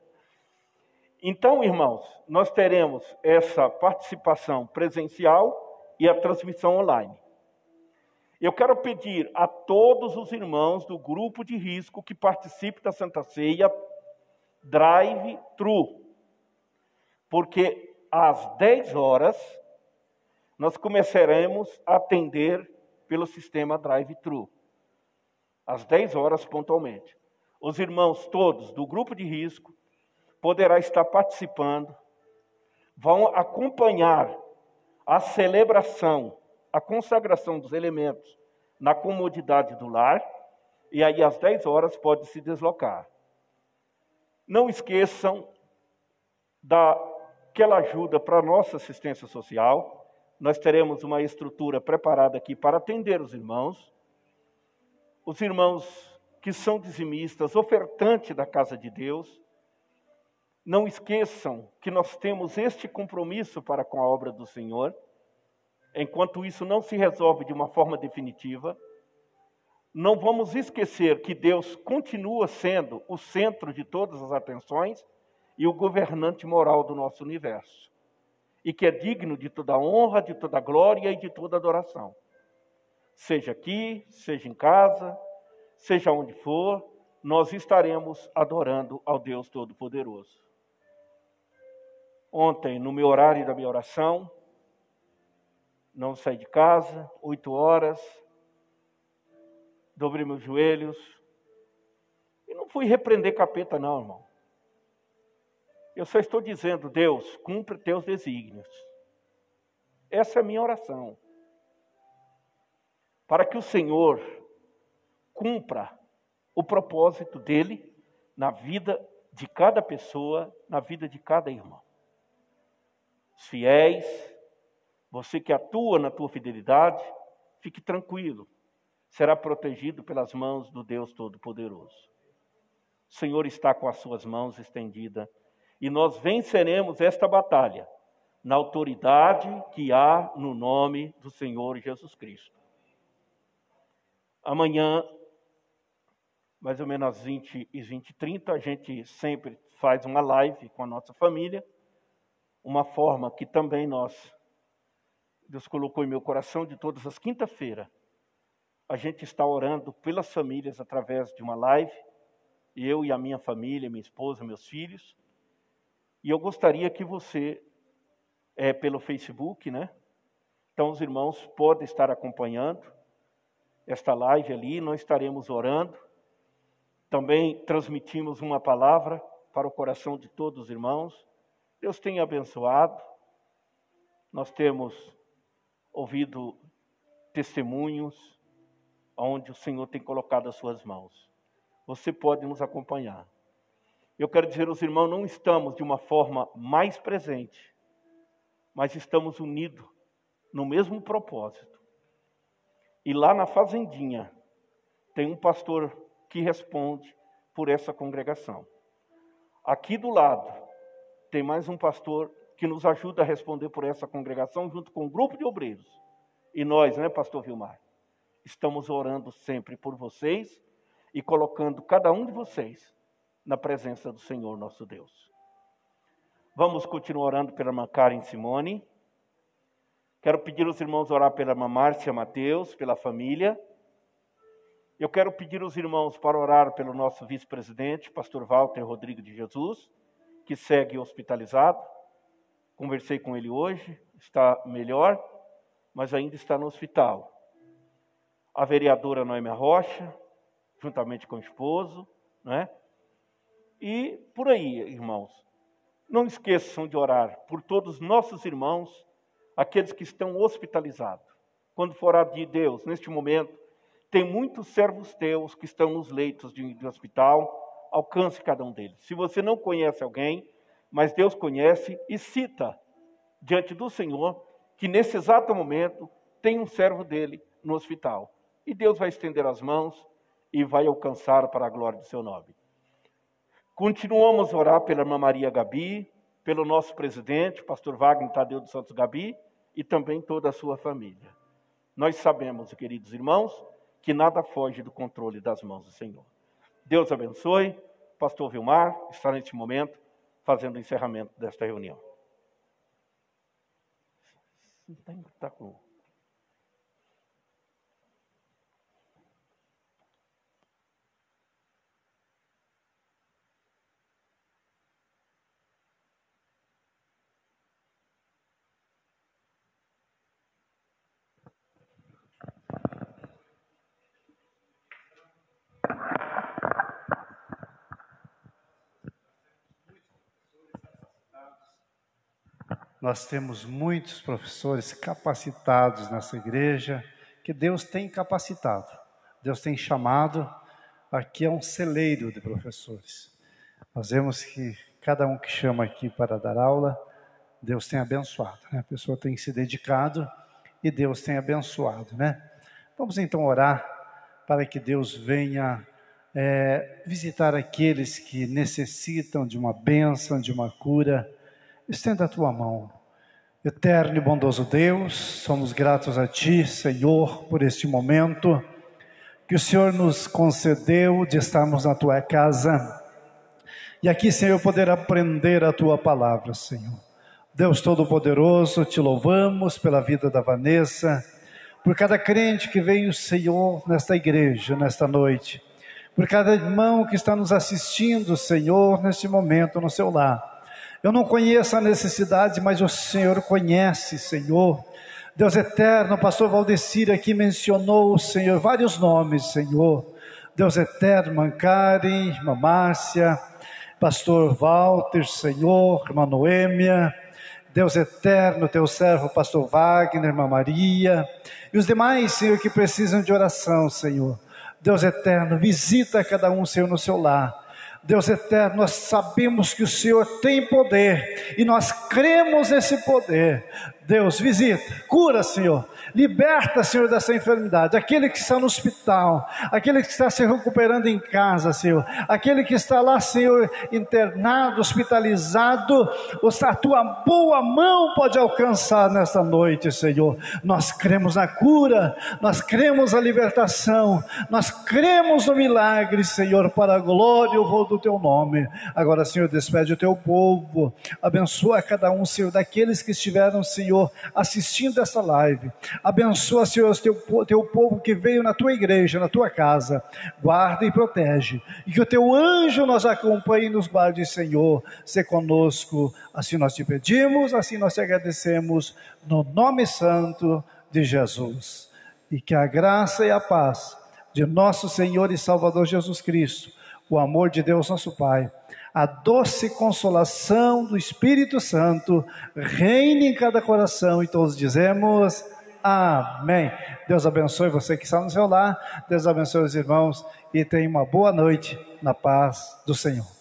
Então, irmãos, nós teremos essa participação presencial e a transmissão online. Eu quero pedir a todos os irmãos do grupo de risco que participem da Santa Ceia drive-thru, porque às 10 horas nós começaremos a atender pelo sistema drive-thru, às 10 horas pontualmente. Os irmãos todos do grupo de risco poderão estar participando, vão acompanhar a celebração, a consagração dos elementos na comodidade do lar, e aí às 10 horas pode se deslocar. Não esqueçam daquela ajuda para a nossa assistência social. Nós teremos uma estrutura preparada aqui para atender os irmãos que são dizimistas, ofertantes da casa de Deus. Não esqueçam que nós temos este compromisso para com a obra do Senhor. Enquanto isso não se resolve de uma forma definitiva, não vamos esquecer que Deus continua sendo o centro de todas as atenções e o governante moral do nosso universo. E que é digno de toda honra, de toda glória e de toda adoração. Seja aqui, seja em casa, seja onde for, nós estaremos adorando ao Deus Todo-Poderoso. Ontem, no meu horário da minha oração, não saí de casa, 8 horas, dobrei meus joelhos, e não fui repreender capeta não, irmão. Eu só estou dizendo, Deus, cumpre teus desígnios. Essa é a minha oração. Para que o Senhor cumpra o propósito dele na vida de cada pessoa, na vida de cada irmão. Os fiéis, você que atua na tua fidelidade, fique tranquilo. Será protegido pelas mãos do Deus Todo-Poderoso. O Senhor está com as suas mãos estendidas e nós venceremos esta batalha na autoridade que há no nome do Senhor Jesus Cristo. Amanhã, mais ou menos às 20 e 20h30, a gente sempre faz uma live com a nossa família, uma forma que também Deus colocou em meu coração de todas as quinta-feiras. A gente está orando pelas famílias através de uma live, eu e a minha família, minha esposa, meus filhos. E eu gostaria que você, pelo Facebook, né? Então os irmãos podem estar acompanhando esta live ali, nós estaremos orando. Também transmitimos uma palavra para o coração de todos os irmãos. Deus tenha abençoado. Nós temos ouvido testemunhos onde o Senhor tem colocado as suas mãos. Você pode nos acompanhar. Eu quero dizer aos irmãos, não estamos de uma forma mais presente, mas estamos unidos no mesmo propósito. E lá na fazendinha, tem um pastor que responde por essa congregação. Aqui do lado, tem mais um pastor que nos ajuda a responder por essa congregação, junto com um grupo de obreiros. E nós, né, pastor Vilmar? Estamos orando sempre por vocês e colocando cada um de vocês na presença do Senhor nosso Deus. Vamos continuar orando pela irmã Karen Simone. Quero pedir aos irmãos orar pela irmã Márcia Mateus, pela família. Eu quero pedir aos irmãos para orar pelo nosso vice-presidente, pastor Walter Rodrigo de Jesus, que segue hospitalizado. Conversei com ele hoje, está melhor, mas ainda está no hospital. A vereadora Noêmia Rocha, juntamente com o esposo, né? E por aí, irmãos, não esqueçam de orar por todos os nossos irmãos, aqueles que estão hospitalizados. Quando for orar de Deus, neste momento, tem muitos servos teus que estão nos leitos de hospital, alcance cada um deles. Se você não conhece alguém, mas Deus conhece, e cita diante do Senhor que nesse exato momento tem um servo dele no hospital. E Deus vai estender as mãos e vai alcançar para a glória do seu nome. Continuamos a orar pela irmã Maria Gabi, pelo nosso presidente, pastor Wagner Tadeu dos Santos Gabi, e também toda a sua família. Nós sabemos, queridos irmãos, que nada foge do controle das mãos do Senhor. Deus abençoe. Pastor Vilmar está neste momento fazendo o encerramento desta reunião. Está com... Nós temos muitos professores capacitados nessa igreja, que Deus tem capacitado. Deus tem chamado, aqui é um celeiro de professores. Nós vemos que cada um que chama aqui para dar aula, Deus tem abençoado, né? A pessoa tem se dedicado e Deus tem abençoado, né? Vamos então orar para que Deus venha visitar aqueles que necessitam de uma bênção, de uma cura. Estenda a tua mão. Eterno e bondoso Deus, somos gratos a Ti, Senhor, por este momento que o Senhor nos concedeu de estarmos na Tua casa. E aqui, Senhor, poder aprender a Tua palavra, Senhor. Deus Todo-Poderoso, Te louvamos pela vida da Vanessa, por cada crente que veio, Senhor, nesta igreja, nesta noite, por cada irmão que está nos assistindo, Senhor, neste momento, no seu lar. Eu não conheço a necessidade, mas o Senhor conhece, Senhor. Deus eterno, o pastor Valdecir aqui mencionou, Senhor, vários nomes, Senhor. Deus eterno, irmã Karen, irmã Márcia, pastor Walter, Senhor, irmã Noêmia. Deus eterno, teu servo, pastor Wagner, irmã Maria. E os demais, Senhor, que precisam de oração, Senhor. Deus eterno, visita cada um, Senhor, no seu lar. Deus eterno, nós sabemos que o Senhor tem poder e nós cremos nesse poder. Deus, visita, cura, Senhor, liberta, Senhor, dessa enfermidade, aquele que está no hospital, aquele que está se recuperando em casa, Senhor, aquele que está lá, Senhor, internado, hospitalizado, a Tua boa mão pode alcançar nesta noite, Senhor. Nós cremos na cura, nós cremos na libertação, nós cremos no milagre, Senhor, para a glória e o louvor do Teu nome. Agora, Senhor, despede o Teu povo, abençoa cada um, Senhor, daqueles que estiveram, Senhor, assistindo essa live. Abençoa, Senhor, o teu povo que veio na Tua igreja, na Tua casa. Guarda e protege. E que o Teu anjo nos acompanhe e nos guarde, Senhor. Se conosco. Assim nós Te pedimos, assim nós Te agradecemos, no nome santo de Jesus. E que a graça e a paz de nosso Senhor e Salvador Jesus Cristo, o amor de Deus nosso Pai, a doce consolação do Espírito Santo reine em cada coração, e todos dizemos amém. Deus abençoe você que está no seu lar, Deus abençoe os irmãos e tenha uma boa noite na paz do Senhor.